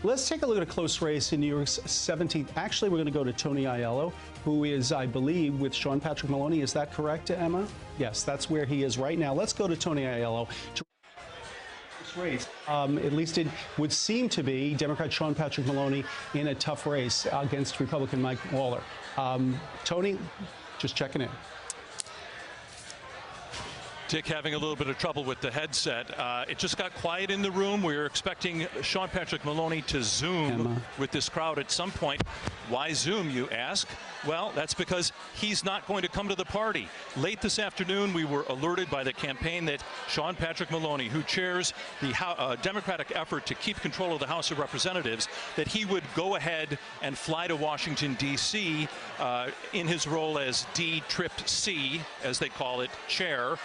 Let's take a look at a close race in New York's 17th. Actually, we're going to go to Tony Aiello, who is, I believe, with Sean Patrick Maloney. Is that correct, Emma? Yes, that's where he is right now. Let's go to Tony Aiello. Race. At least it would seem to be Democrat Sean Patrick Maloney in a tough race against Republican Mike Lawler. Tony, just checking in. Dick having a little bit of trouble with the headset. It just got quiet in the room. We were expecting Sean Patrick Maloney to Zoom with this crowd at some point. Why Zoom, you ask? Well, that's because he's not going to come to the party. Late this afternoon, we were alerted by the campaign that Sean Patrick Maloney, who chairs the Democratic effort to keep control of the House of Representatives, that he would go ahead and fly to Washington, D.C. In his role as D-Trip-C, as they call it, chair.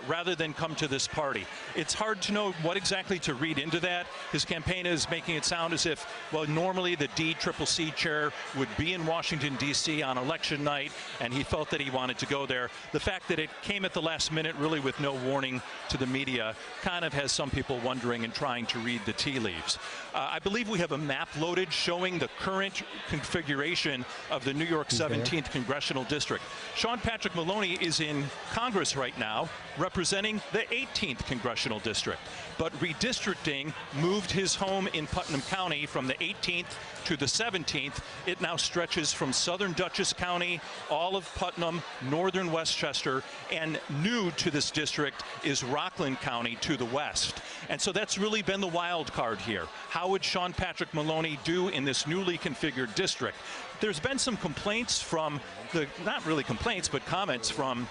Rather than come to this party. It's hard to know what exactly to read into that. His campaign is making it sound as if, well, normally the D-Triple-C chair would be in Washington, D.C. on election night, and he felt that he wanted to go there. The fact that it came at the last minute, really with no warning to the media, kind of has some people wondering and trying to read the tea leaves. I believe we have a map loaded showing the current configuration of the New York 17th Congressional District. Sean Patrick Maloney is in Congress right now, representing the 18th Congressional District. But redistricting moved his home in Putnam County from the 18th to the 17th. It now stretches from southern Dutchess County, all of Putnam, northern Westchester, and new to this district is Rockland County to the west. And so that's really been the wild card here. How would Sean Patrick Maloney do in this newly configured district? There's been some complaints from not really complaints, but comments from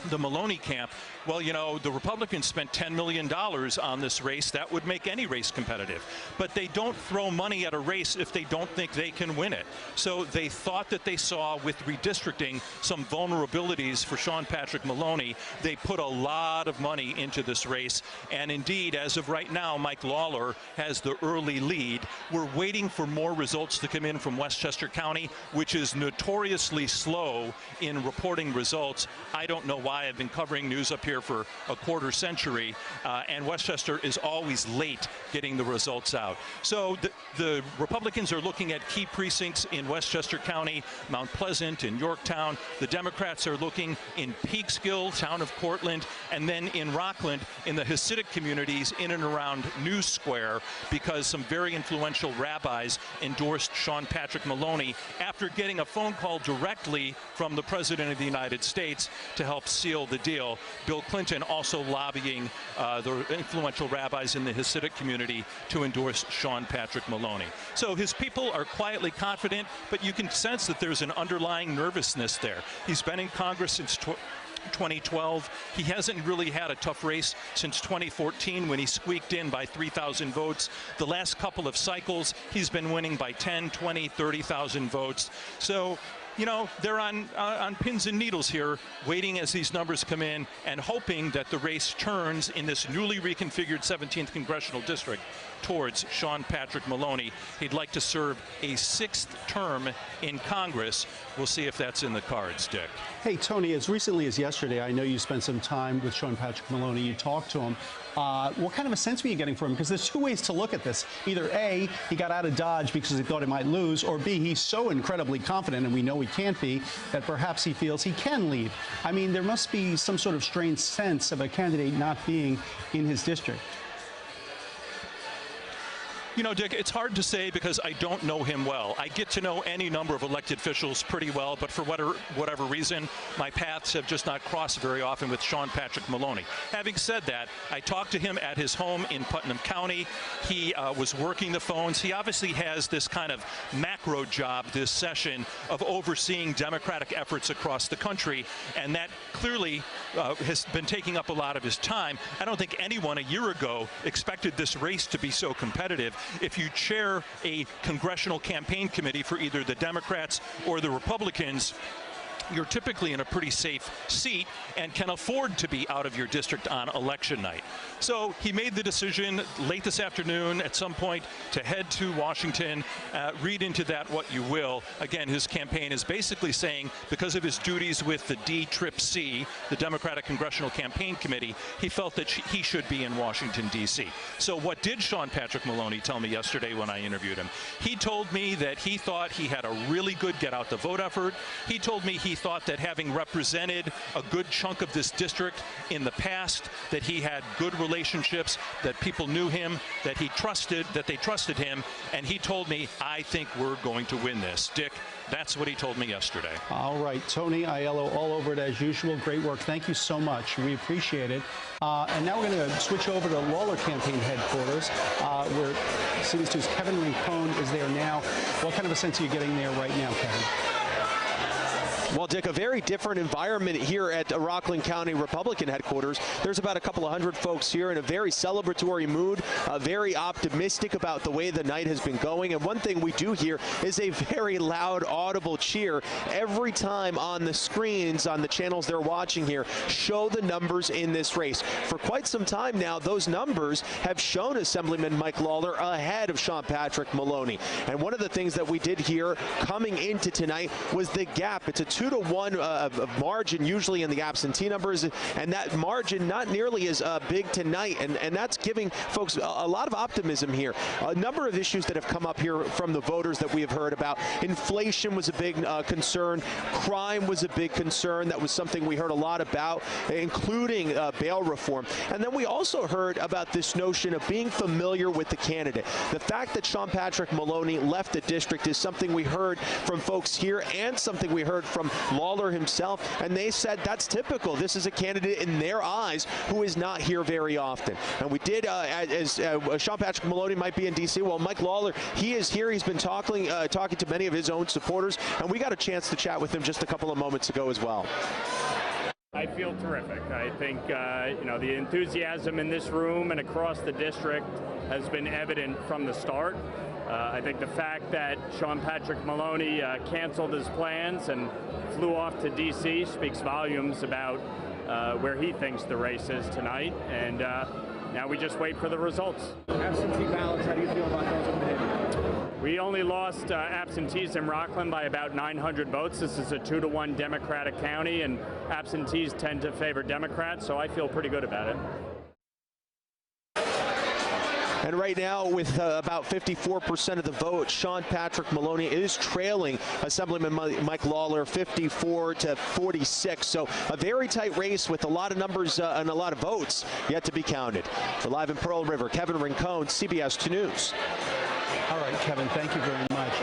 the Maloney camp. Well, you know, the Republicans spent $10 million on this race. That would make any race competitive. But they don't throw money at a race if they don't think they can win it. So they thought that they saw with redistricting some vulnerabilities for Sean Patrick Maloney. They put a lot of money into this race. And indeed, as of right now, Mike Lawler has the early lead. We're waiting for more results to come in from Westchester County, which is notoriously slow in reporting results. I don't know why. I've been covering news up here for a quarter century, and Westchester is always late getting the results out. So the Republicans are looking at key precincts in Westchester County, Mount Pleasant, and Yorktown. The Democrats are looking in Peekskill, town of Cortland, and then in Rockland, in the Hasidic communities in and around New Square, because some very influential rabbis endorsed Sean Patrick Maloney after getting a phone call directly from the President of the United States to help seal the deal. Bill Clinton also lobbying the influential rabbis in the Hasidic community to endorse Sean Patrick Maloney. So his people are quietly confident, but you can sense that there's an underlying nervousness there. He's been in Congress since 2012. He hasn't really had a tough race since 2014 when he squeaked in by 3,000 votes. The last couple of cycles, he's been winning by 10, 20, 30,000 votes. So, you know, they're on pins and needles here, waiting as these numbers come in and hoping that the race turns in this newly reconfigured 17th Congressional District towards Sean Patrick Maloney. He'd like to serve a 6th term in Congress. We'll see if that's in the cards, Dick. Hey, Tony, as recently as yesterday, I know you spent some time with Sean Patrick Maloney. You talked to him. What kind of a sense were you getting from him? Because there's two ways to look at this. Either A, he got out of Dodge because he thought he might lose, or B, he's so incredibly confident, and we know he can't be, that perhaps he feels he can lead. I mean, there must be some sort of strange sense of a candidate not being in his district. You know, Dick, it's hard to say because I don't know him well. I get to know any number of elected officials pretty well, but for whatever reason, my paths have just not crossed very often with Sean Patrick Maloney. Having said that, I talked to him at his home in Putnam County. He was working the phones. He obviously has this kind of macro job this session of overseeing Democratic efforts across the country, and that clearly has been taking up a lot of his time. I don't think anyone a year ago expected this race to be so competitive. If you chair a congressional campaign committee for either the Democrats or the Republicans, you're typically in a pretty safe seat and can afford to be out of your district on election night. So he made the decision late this afternoon at some point to head to Washington. Read into that what you will. Again, his campaign is basically saying because of his duties with the DCCC, the Democratic Congressional Campaign Committee, he felt that he should be in Washington, D.C. So what did Sean Patrick Maloney tell me yesterday when I interviewed him? He told me that he thought he had a really good get out the vote effort. He told me he thought that having represented a good chunk of this district in the past, that he had good relationships, that people knew him, that he trusted, that they trusted him, and he told me, I think we're going to win this. Dick, that's what he told me yesterday. All right, Tony Aiello, all over it as usual. Great work. Thank you so much. We appreciate it. And now we're going to switch over to Lawler campaign headquarters, where CBS 2's Kevin Rincon is there now. What kind of a sense are you getting there right now, Kevin? Well, Dick, a very different environment here at Rockland County Republican headquarters. There's about a couple of hundred folks here in a very celebratory mood, very optimistic about the way the night has been going. And one thing we do hear is a very loud, audible cheer every time on the screens, on the channels they're watching here, show the numbers in this race. For quite some time now, those numbers have shown Assemblyman Mike Lawler ahead of Sean Patrick Maloney. And one of the things that we did hear coming into tonight was the gap. It's a 2-to-1 margin usually in the absentee numbers, and that margin not nearly as big tonight, and that's giving folks a lot of optimism here. A number of issues that have come up here from the voters that we have heard about. Inflation was a big concern. Crime was a big concern. That was something we heard a lot about, including bail reform. And then we also heard about this notion of being familiar with the candidate. The fact that Sean Patrick Maloney left the district is something we heard from folks here and something we heard from Lawler himself, and they said that's typical. This is a candidate in their eyes who is not here very often. And we did, as Sean Patrick Maloney might be in D.C., well, Mike Lawler, he is here. He's been talking to many of his own supporters, and we got a chance to chat with him just a couple of moments ago as well. I feel terrific. I think, the enthusiasm in this room and across the district has been evident from the start. I think the fact that Sean Patrick Maloney canceled his plans and flew off to D.C. speaks volumes about where he thinks the race is tonight. And now we just wait for the results. Absentee ballots, how do you feel about those coming in? We only lost absentees in Rockland by about 900 votes. This is a 2-to-1 Democratic county, and absentees tend to favor Democrats, so I feel pretty good about it. And right now, with about 54% of the vote, Sean Patrick Maloney is trailing Assemblyman Mike Lawler 54-46. So a very tight race with a lot of numbers and a lot of votes yet to be counted. For Live in Pearl River, Kevin Rincon, CBS 2 News. All right, Kevin, thank you very much.